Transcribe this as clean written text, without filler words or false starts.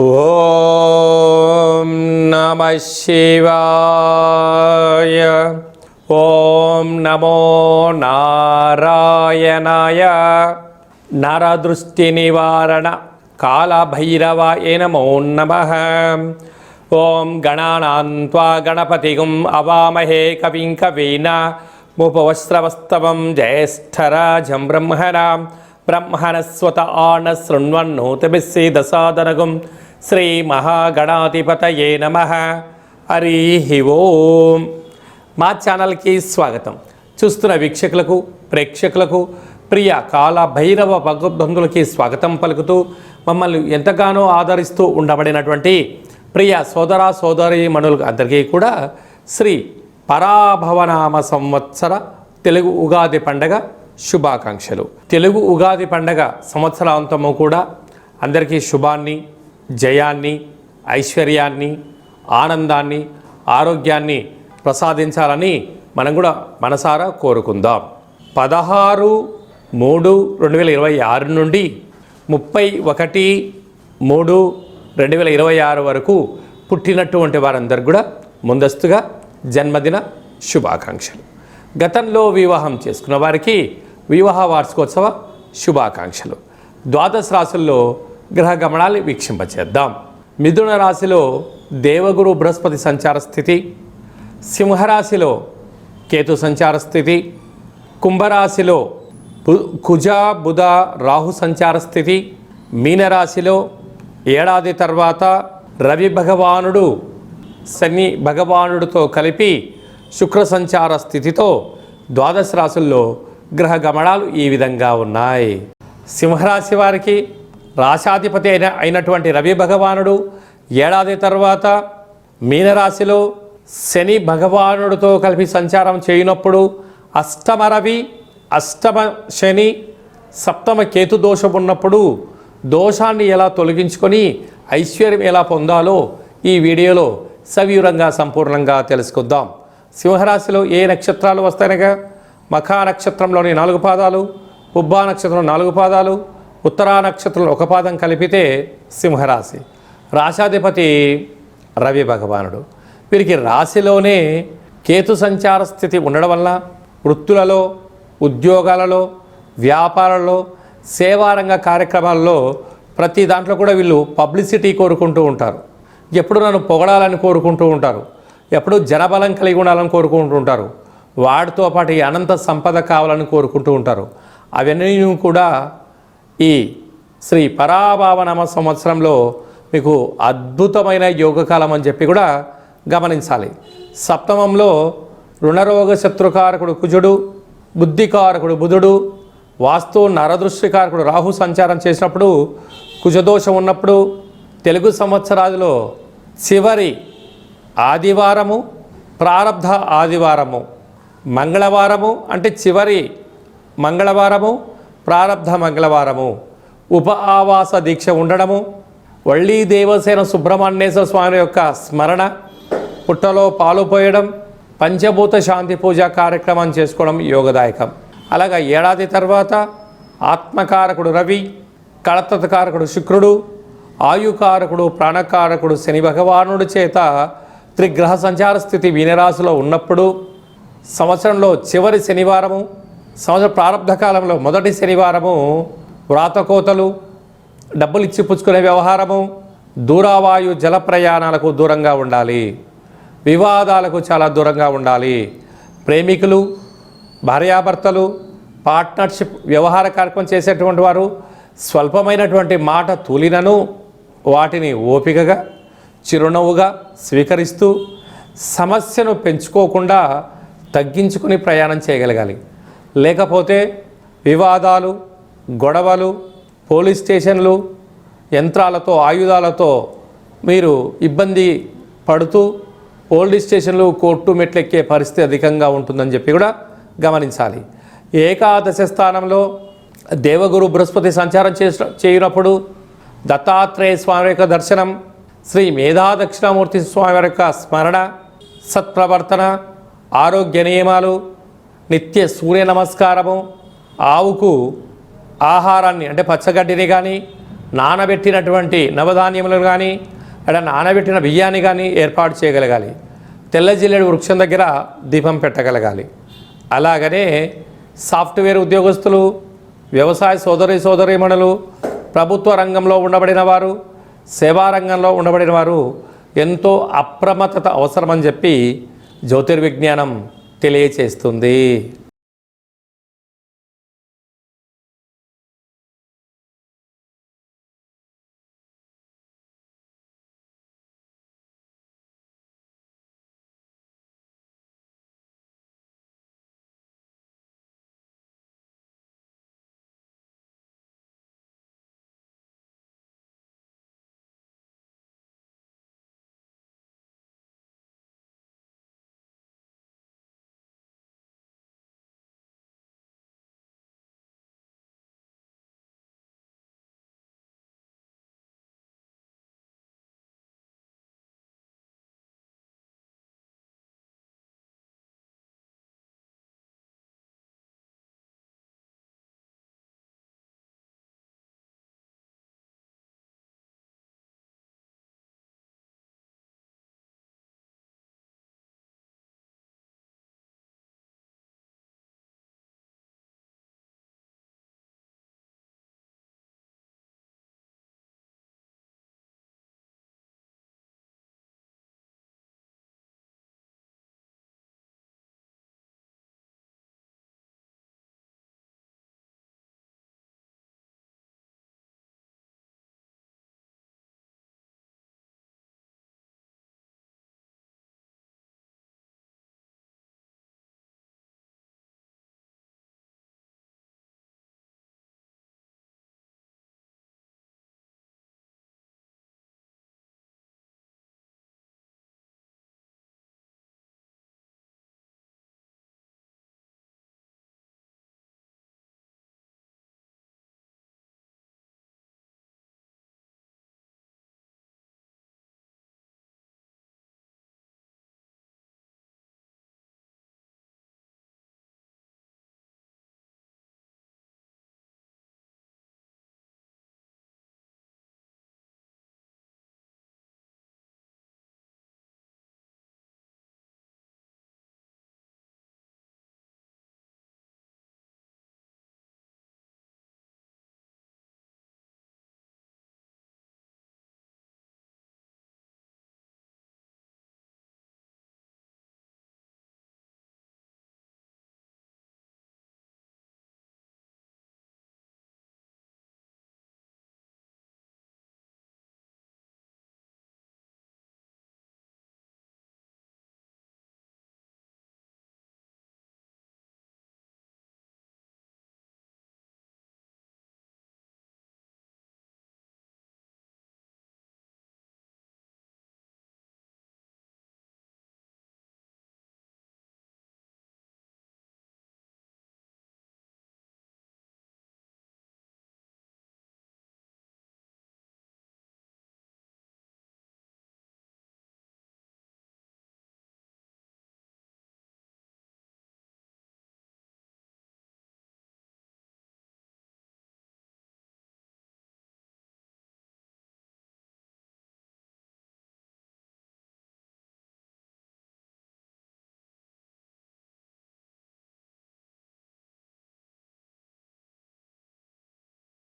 ఓం నమః శివాయ. ఓం నమో నారాయణాయ. నరదృష్టి నివారణ కాళభైరవాయ నమో నమః. ఓం గణానాం త్వా గణపతిగుం అవామహే కవిం కవీనాముపవస్రవస్తవం జ్యేష్ఠరాజం బ్రహ్మణస్వత ఆన శృణ్వన్నోతిభిస్సేదసాదనగుం శ్రీ మహాగణాధిపతయే నమః. హరి ఓం. మా ఛానల్కి స్వాగతం. చూస్తున్న వీక్షకులకు ప్రేక్షకులకు ప్రియ కాళభైరవ భగవద్బంధులకి స్వాగతం పలుకుతూ మమ్మల్ని ఎంతగానో ఆదరిస్తూ ఉండబడినటువంటి ప్రియ సోదర సోదరీమణులకు అందరికీ కూడా శ్రీ పరాభవనామ సంవత్సర తెలుగు ఉగాది పండగ శుభాకాంక్షలు. తెలుగు ఉగాది పండగ సంవత్సరాంతము కూడా అందరికీ శుభాన్ని, జయాన్ని, ఐశ్వర్యాన్ని, ఆనందాన్ని, ఆరోగ్యాన్ని ప్రసాదించాలని మనం కూడా మనసారా కోరుకుందాం. 16/3/2026 నుండి 31/3/2026 వరకు పుట్టినటువంటి వారందరూ కూడా ముందస్తుగా జన్మదిన శుభాకాంక్షలు. గతంలో వివాహం చేసుకున్న వారికి వివాహ వార్షికోత్సవ శుభాకాంక్షలు. ద్వాదశ రాశుల్లో గ్రహ గమనాలు వీక్షింపచేద్దాం. మిథున రాశిలో దేవగురు బృహస్పతి సంచార స్థితి, సింహరాశిలో కేతు సంచార స్థితి, కుంభరాశిలో కుజ బుధ రాహు సంచార స్థితి, మీనరాశిలో ఏడాది తర్వాత రవి భగవానుడు శని భగవానుడితో కలిపి శుక్ర సంచార స్థితితో ద్వాదశ రాశుల్లో గ్రహ గమనాలు ఈ విధంగా ఉన్నాయి. సింహరాశి వారికి రాశాధిపతి అయినటువంటి రవి భగవానుడు ఏడాది తర్వాత మీనరాశిలో శని భగవానుడితో కలిపి సంచారం చేయనప్పుడు అష్టమ రవి, అష్టమ శని, సప్తమ కేతు దోషం ఉన్నప్పుడు దోషాన్ని ఎలా తొలగించుకొని ఐశ్వర్యం ఎలా పొందాలో ఈ వీడియోలో సవివరంగా సంపూర్ణంగా తెలుసుకుందాం. సింహరాశిలో ఏ నక్షత్రాలు వస్తాయనగా మఖా నక్షత్రంలోని 4 పాదాలు, ఉబ్బా నక్షత్రంలో 4 పాదాలు, ఉత్తరా నక్షత్రంలో 1 పాదం కలిపితే సింహరాశి. రాశాధిపతి రవి భగవానుడు. వీరికి రాశిలోనే కేతు సంచార స్థితి ఉండడం వల్ల వృత్తులలో, ఉద్యోగాలలో, వ్యాపారాలలో, సేవారంగ కార్యక్రమాల్లో ప్రతి దాంట్లో కూడా వీళ్ళు పబ్లిసిటీ కోరుకుంటూ ఉంటారు. ఎప్పుడు నన్ను పొగడాలని కోరుకుంటూ ఉంటారు. ఎప్పుడు జనబలం కలిగి ఉండాలని కోరుకుంటూ ఉంటారు. వాటితో పాటు ఈ అనంత సంపద కావాలని కోరుకుంటూ ఉంటారు. అవన్నీ కూడా ఈ శ్రీ పరాభవనామ సంవత్సరంలో మీకు అద్భుతమైన యోగకాలం అని చెప్పి కూడా గమనించాలి. సప్తమంలో రుణరోగ శత్రుకారకుడు కుజుడు, బుద్ధికారకుడు బుధుడు, వాస్తు నరదృష్టికారకుడు రాహు సంచారం చేసినప్పుడు, కుజదోషం ఉన్నప్పుడు తెలుగు సంవత్సరాదిలో చివరి ఆదివారము, ప్రారబ్ధ ఆదివారము, మంగళవారము అంటే చివరి మంగళవారము, ప్రారబ్ధ మంగళవారము, ఉప ఆవాస దీక్ష ఉండడము, వళ్ళీ దేవసేన సుబ్రహ్మణ్యేశ్వర స్వామి యొక్క స్మరణ, పుట్టలో పాలు పోయడం, పంచభూత శాంతి పూజ కార్యక్రమం చేసుకోవడం యోగదాయకం. అలాగా ఏడాది తర్వాత ఆత్మకారకుడు రవి, కళతకారకుడు శుక్రుడు, ఆయుకారకుడు ప్రాణకారకుడు శని భగవానుడి చేత త్రిగ్రహ సంచార స్థితి మీనరాశిలో ఉన్నప్పుడు సంవత్సరంలో చివరి శనివారము, సంవత్సర ప్రారంభ కాలంలో మొదటి శనివారము వ్రాతకోతలు, డబ్బులు ఇచ్చి పుచ్చుకునే వ్యవహారము, దూరావాయు జల ప్రయాణాలకు దూరంగా ఉండాలి. వివాదాలకు చాలా దూరంగా ఉండాలి. ప్రేమికులు, భార్యాభర్తలు, పార్ట్నర్షిప్ వ్యవహార కార్యక్రమం చేసేటువంటి వారు స్వల్పమైనటువంటి మాట తూలినను వాటిని ఓపికగా చిరునవ్వుగా స్వీకరిస్తూ సమస్యను పెంచుకోకుండా తగ్గించుకుని ప్రయాణం చేయగలగాలి. లేకపోతే వివాదాలు, గొడవలు, పోలీస్ స్టేషన్లు, యంత్రాలతో, ఆయుధాలతో మీరు ఇబ్బంది పడుతూ పోలీస్ స్టేషన్లు, కోర్టు మెట్లెక్కే పరిస్థితి అధికంగా ఉంటుందని చెప్పి కూడా గమనించాలి. ఏకాదశ స్థానంలో దేవగురు బృహస్పతి సంచారం చేయనప్పుడు దత్తాత్రేయ స్వామి యొక్క దర్శనం, శ్రీ మేధా దక్షిణామూర్తి స్వామి యొక్క స్మరణ, సత్ప్రవర్తన, ఆరోగ్య నియమాలు, నిత్య సూర్య నమస్కారము, ఆవుకు ఆహారాన్ని అంటే పచ్చగడ్డిని కానీ నానబెట్టినటువంటి నవధాన్యములు కానీ అక్కడ నానబెట్టిన బియ్యాన్ని కానీ ఏర్పాటు చేయగలగాలి. తెల్ల జిల్లేడు వృక్షం దగ్గర దీపం పెట్టగలగాలి. అలాగనే సాఫ్ట్వేర్ ఉద్యోగస్తులు, వ్యవసాయ సోదరీమణులు, ప్రభుత్వ రంగంలో ఉండబడిన వారు, సేవా రంగంలో ఉండబడిన వారు ఎంతో అప్రమత్తత అవసరమని చెప్పి జ్యోతిర్విజ్ఞానం తెలియచేస్తుంది.